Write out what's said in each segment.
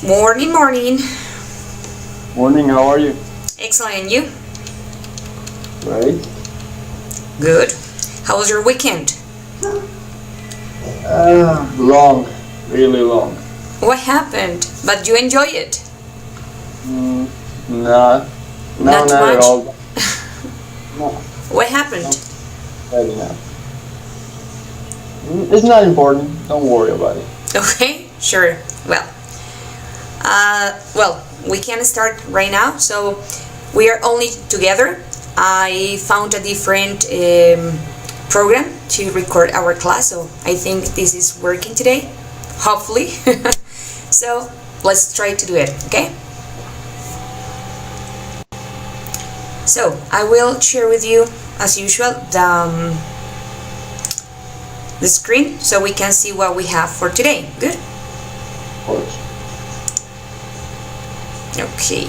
Morning, morning. Morning, how are you? Excellent, you? Right. Good. How was your weekend? Long, really long. What happened? But you enjoy it? Not Not at much? all. No, What happened? not enough. It's not important. Don't worry about it. Okay, sure. Well, we can start right now. So we are only together. I found a different program to record our class, so I think this is working today. Hopefully. So let's try to do it. Okay. So I will share with you, as usual, the screen so we can see what we have for today. Good? Of course. Okay.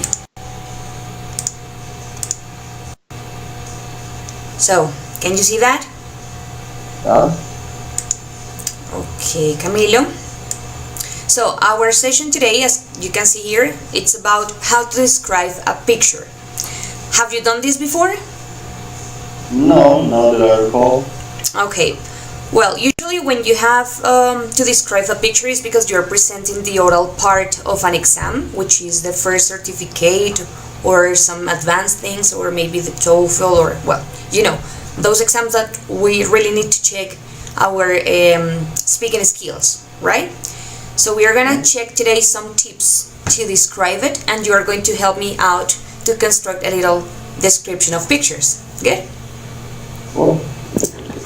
So, can you see that? Yeah. Okay, Camilo. So, our session today, as you can see here, it's about how to describe a picture. Have you done this before? No, not that I recall. Okay. Well, usually when you have to describe a picture is because you're presenting the oral part of an exam, which is the first certificate or some advanced things, or maybe the TOEFL, or, well, you know, those exams that we really need to check our speaking skills, right? So we are gonna check today some tips to describe it, and you are going to help me out to construct a little description of pictures. Good? Well,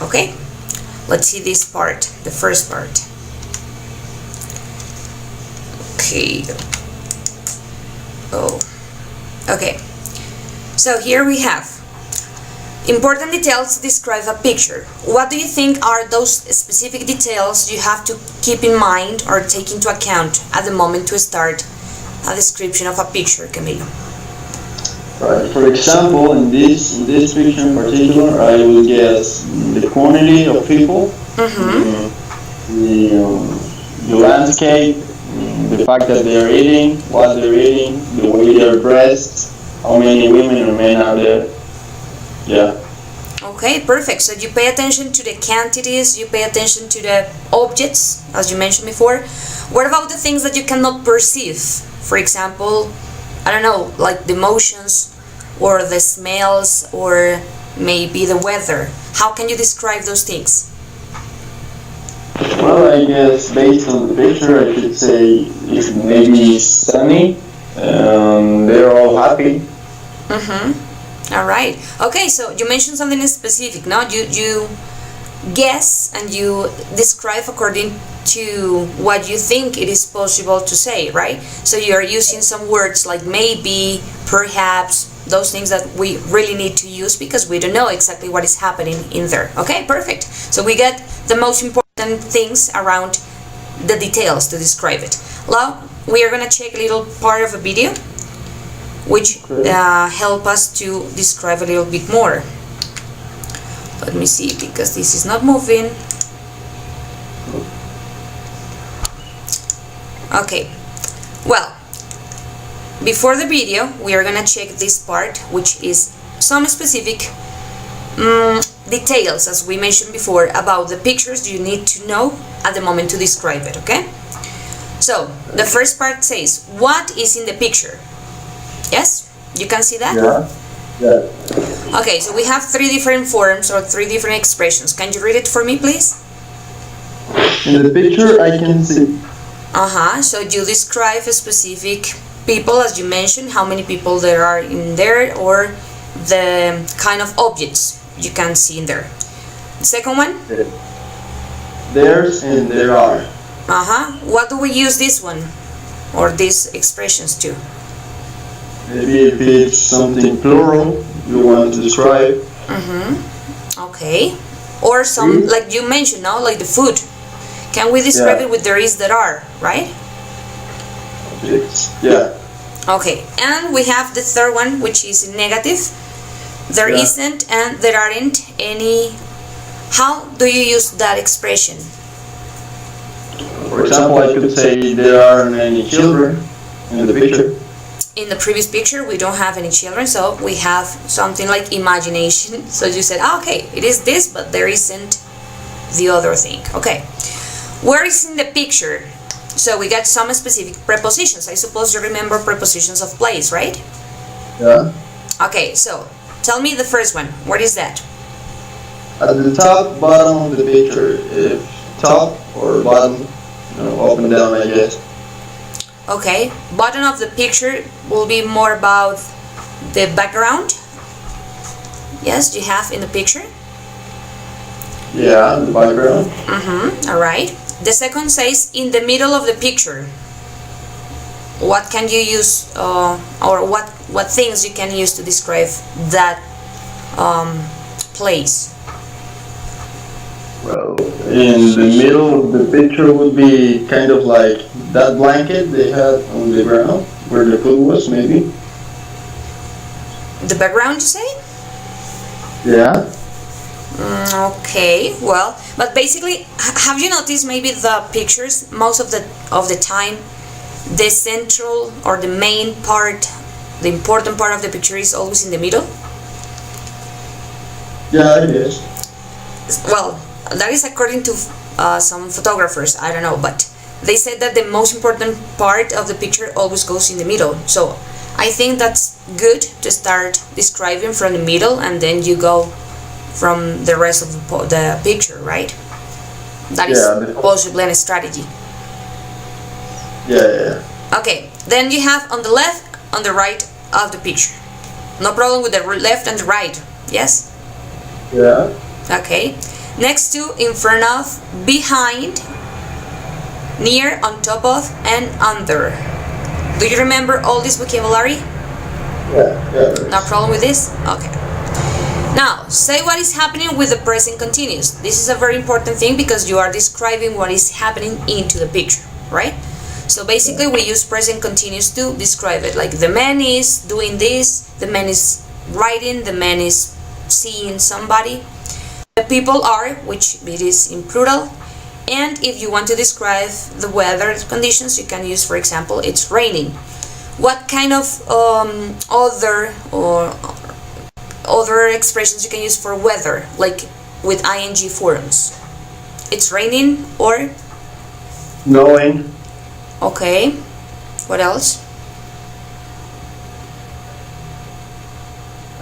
Okay. Let's see this part, the first part. Okay. Oh. Okay. So here we have important details to describe a picture. What do you think are those specific details you have to keep in mind or take into account at the moment to start a description of a picture, Camilo? right. For example, in this picture in particular, I will guess the quantity of people, the landscape, the fact that they are eating, what they're eating, the way they're dressed, how many women or men are there. Yeah. Okay, perfect. So you pay attention to the quantities, you pay attention to the objects, as you mentioned before. What about the things that you cannot perceive? For example, I don't know, like the motions or the smells or maybe the weather. How can you describe those things? Well, I guess based on the picture, I should say it's maybe sunny. They're all happy. All right. Okay, so you mentioned something specific, no? You guess and you describe according to what you think it is possible to say, right? So you're using some words like maybe, perhaps, those things that we really need to use because we don't know exactly what is happening in there. Okay, perfect. So we get the most important things around the details to describe it. Now we are gonna check a little part of a video which help us to describe a little bit more. Let me see, because this is not moving. Okay, well, before the video we are gonna check this part, which is some specific details, as we mentioned before, about the pictures you need to know at the moment to describe it. Okay, so the first part says, what is in the picture? Yes, you can see that? Yeah. Okay, so we have three different forms or three different expressions. Can you read it for me, please? In the picture, I can see. So you describe a specific people, as you mentioned, how many people there are in there, or the kind of objects you can see in there. The second one? There's and there are. What do we use this one or these expressions to? Maybe if it's something plural you want to describe. Okay. Or some, like you mentioned now, like the food. Can we describe it with there is, there are, right? Objects. Yeah. Okay, and we have the third one, which is negative. There isn't and there aren't any. How do you use that expression? For example, I could say there aren't any children. in the picture. In the previous picture, we don't have any children, so we have something like imagination. So you said, okay, it is this, but there isn't the other thing. Okay, where is in the picture? So we got some specific prepositions. I suppose you remember prepositions of place, right? Yeah. Okay, so tell me the first one. What is that? At the top, bottom of the picture. If top or bottom, up and down, I guess. Okay, bottom of the picture will be more about the background. Yes, you have in the picture. Yeah, the background. All right. The second says in the middle of the picture. What can you use, or what things you can use to describe that place? Well, in the middle of the picture would be kind of like that blanket they had on the ground where the food was, maybe. The background, you say? Yeah. Okay, well, but basically, have you noticed maybe the pictures most of the time, the central or the main part, the important part of the picture is always in the middle? Yeah, it is. Well, that is according to some photographers, I don't know, but they said that the most important part of the picture always goes in the middle. So I think that's good to start describing from the middle and then you go from the rest of the picture, right? That is possibly a strategy. Yeah. Okay, then you have on the left, on the right of the picture. No problem with the left and the right, yes? Yeah. Okay. Next to, in front of, behind, near, on top of, and under. Do you remember all this vocabulary? Yeah. No problem with this? Okay. Now, say what is happening with the present continuous. This is a very important thing because you are describing what is happening into the picture, right? So basically we use present continuous to describe it. Like the man is doing this, the man is writing, the man is seeing somebody. The people are, which it is in plural. And if you want to describe the weather conditions, you can use, for example, it's raining. What kind of other expressions you can use for weather, like with ing forms? It's raining or? Knowing. Okay. What else?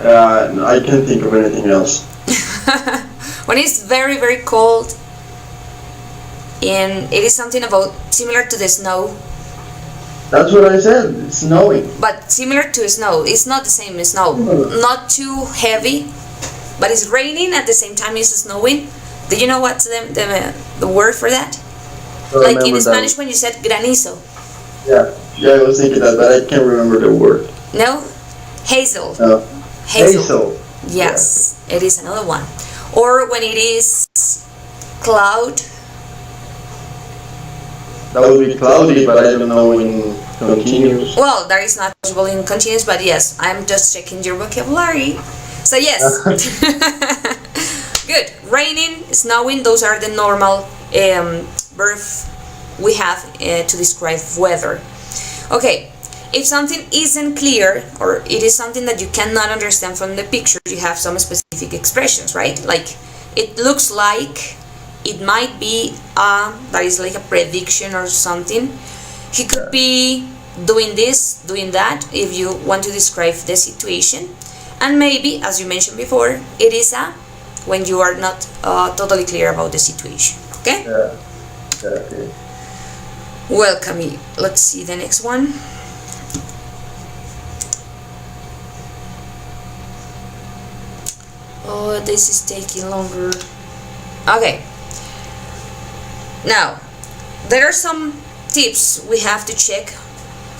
I can't think of anything else. When it's very, very cold and it is something about similar to the snow. That's what I said. It's snowing. But similar to snow. It's not the same as snow. Not too heavy, but it's raining at the same time it's snowing. Do you know what's the word for that? Like in Spanish when you said granizo. Yeah, I was thinking that, but I can't remember the word. No? Hazel. No. Hazel. Yes, it is another one. Or when it is cloud. That would be cloudy, but I don't know in continuous. Well, that is not possible in continuous, but yes, I'm just checking your vocabulary. So yes. Good. Raining, snowing, those are the normal verbs we have to describe weather. Okay, if something isn't clear or it is something that you cannot understand from the picture, you have some specific expressions, right? Like, it looks like, it might be that is like a prediction or something. He could be doing this, doing that, if you want to describe the situation. And maybe, as you mentioned before, it is when you are not totally clear about the situation. Okay? Yeah, okay. Well, Camille, let's see the next one. Oh, this is taking longer. Okay. Now, there are some tips we have to check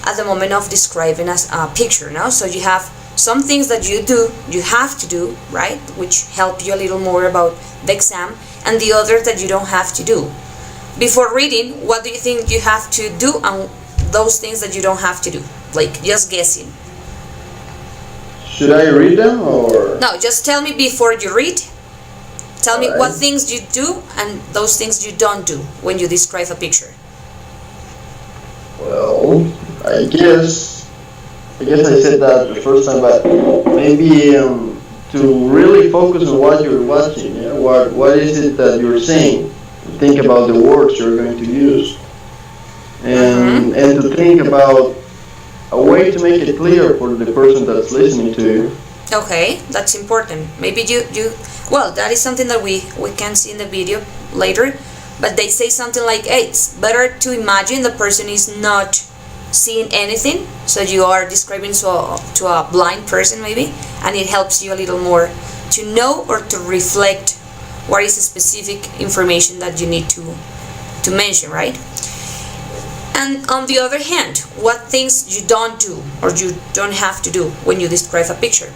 at the moment of describing a picture, no? So you have some things that you have to do, right? Which help you a little more about the exam, and the others that you don't have to do. Before reading, what do you think you have to do and those things that you don't have to do? Like, just guessing. Should I read them or? No, just tell me before you read. Tell me what things you do and those things you don't do when you describe a picture. Well, I guess I said that the first time, but maybe to really focus on what you're watching. Yeah, what is it that you're saying? Think about the words you're going to use, Mm-hmm. and to think about a way to make it clear for the person that's listening to you. Okay, that's important. Maybe well, that is something that we can see in the video later, but they say something like, hey, it's better to imagine the person is not seeing anything, so you are describing to a blind person maybe, and it helps you a little more to know or to reflect what is a specific information that you need to mention, right? And on the other hand, what things you don't do or you don't have to do when you describe a picture?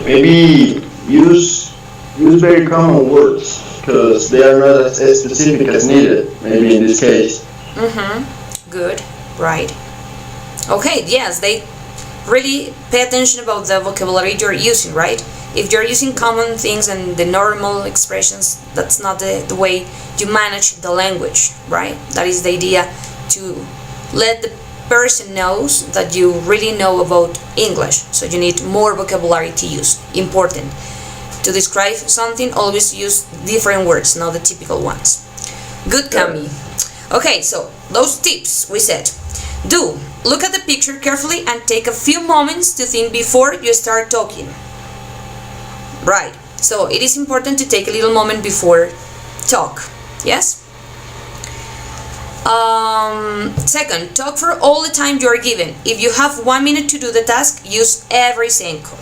Maybe use very common words because they are not as specific as needed. Maybe in this case. Mm-hmm. Good. Right. Okay. Yes, they really pay attention about the vocabulary you're using, right? If you're using common things and the normal expressions, that's not the way you manage the language, right? That is the idea, to let the person knows that you really know about English. So you need more vocabulary to use. Important. To describe something, always use different words, not the typical ones. Good, Cami. Okay, so those tips we said. Do look at the picture carefully and take a few moments to think before you start talking. Right. So it is important to take a little moment before talk. Yes? Second, talk for all the time you are given. If you have 1 minute to do the task, use every single.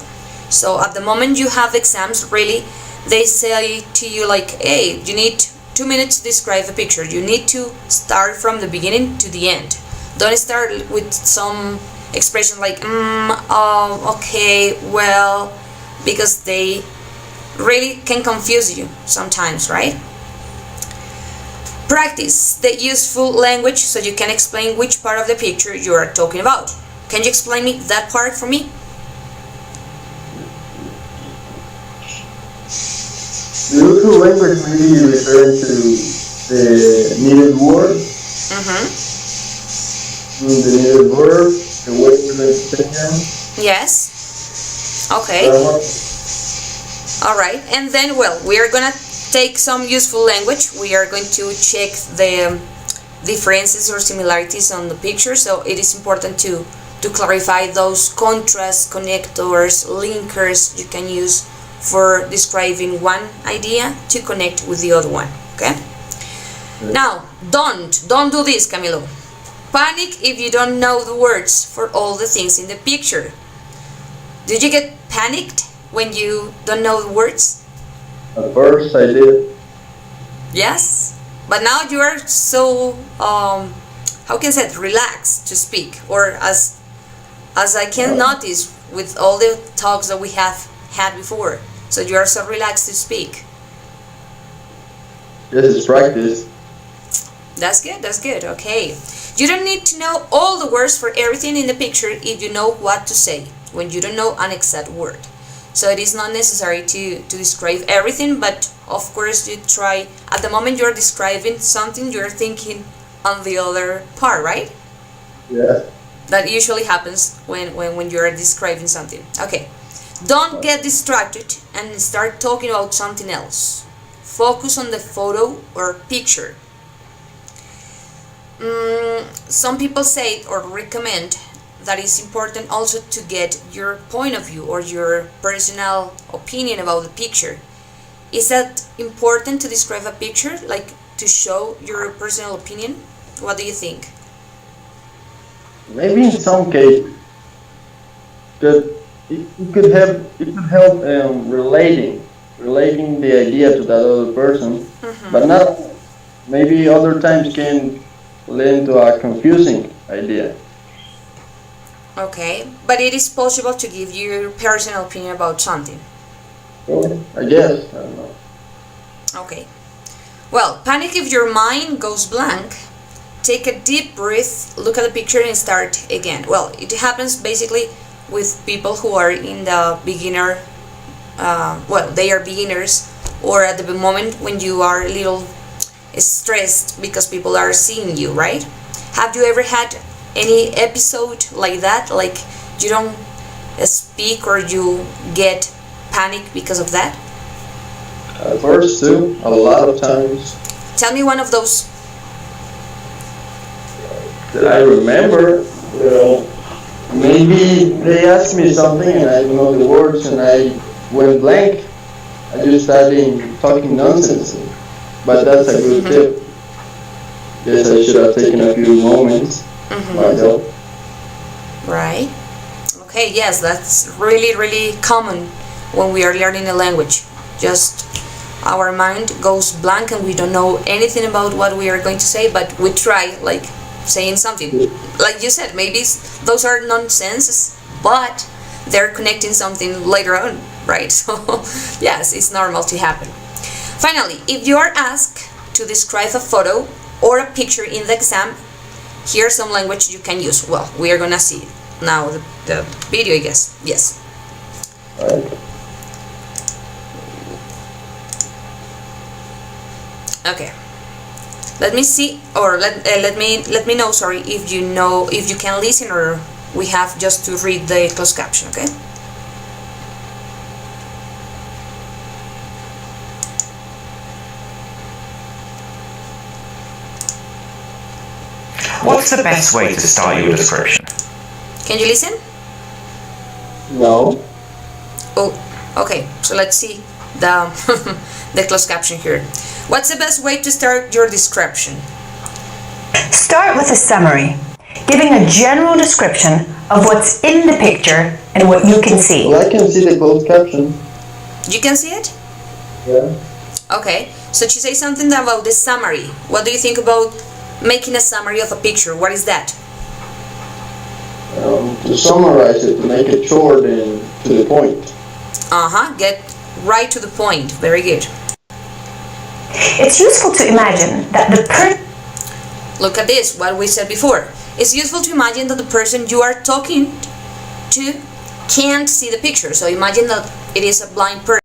So at the moment you have exams, really, they say to you like, hey, you need 2 minutes to describe a picture. You need to start from the beginning to the end. Don't start with some expression like, okay, well, because they really can confuse you sometimes, right? Practice the useful language so you can explain which part of the picture you are talking about. Can you explain me that part for me? The useful language may be referring to the needed word, the needed verb, the way we're going to say them. Yes. Okay. All right. And then, well, we are gonna take some useful language. We are going to check the differences or similarities on the picture. So it is important to clarify those contrasts, connectors, linkers you can use for describing one idea to connect with the other one. Okay. Now, don't do this, Camilo. Panic if you don't know the words for all the things in the picture. Did you get panicked when you don't know the words? At first I did. Yes, but now you are so how can I say it, relaxed to speak, or as I can notice with all the talks that we have had before. So you are so relaxed to speak. This is practice. That's good. That's good. Okay. You don't need to know all the words for everything in the picture if you know what to say when you don't know an exact word. So it is not necessary to describe everything, but of course you try, at the moment you're describing something, you're thinking on the other part, right? Yeah. That usually happens when you're describing something. Okay. Don't get distracted and start talking about something else. Focus on the photo or picture. Some people say or recommend that it's important also to get your point of view or your personal opinion about the picture. Is that important to describe a picture, like to show your personal opinion? What do you think? Maybe in some cases, but it could help relating the idea to that other person, but not. Maybe other times can lead to a confusing idea. Okay, but it is possible to give your personal opinion about something. So, I guess I don't know. Okay. Well, panic if your mind goes blank. Take a deep breath, look at the picture and start again. Well, it happens basically with people who are in the beginner, they are beginners, or at the moment when you are a little stressed because people are seeing you, right? Have you ever had any episode like that? Like you don't speak or you get panic because of that? At first too, a lot of times. Tell me one of those. That I remember, maybe they asked me something and I don't know the words and I went blank. I just started talking nonsense. But that's a good tip. Yes, I should have taken a few moments myself. Right. Okay, yes, that's really, really common when we are learning a language. Just our mind goes blank and we don't know anything about what we are going to say, but we try like saying something. Like you said, maybe those are nonsense, but they're connecting something later on, right? So yes, it's normal to happen. Finally, if you are asked to describe a photo or a picture in the exam, here's some language you can use. Well, we are gonna see now the video, I guess. Yes. Okay. Let me see, or let me know. Sorry, if you can listen, or we have just to read the closed caption. Okay. What's the best way to start your description? Can you listen? No. Oh, okay. So let's see the the closed caption here. What's the best way to start your description? Start with a summary, giving a general description of what's in the picture and what you can see. Well, I can see the closed caption. You can see it? Yeah. Okay. So to say something about the summary, what do you think about making a summary of a picture? What is that? To summarize it, to make it short and to the point. Get right to the point. Very good. It's useful to imagine that the person Look at this, what we said before. It's useful to imagine that the person you are talking to can't see the picture. So imagine that it is a blind person.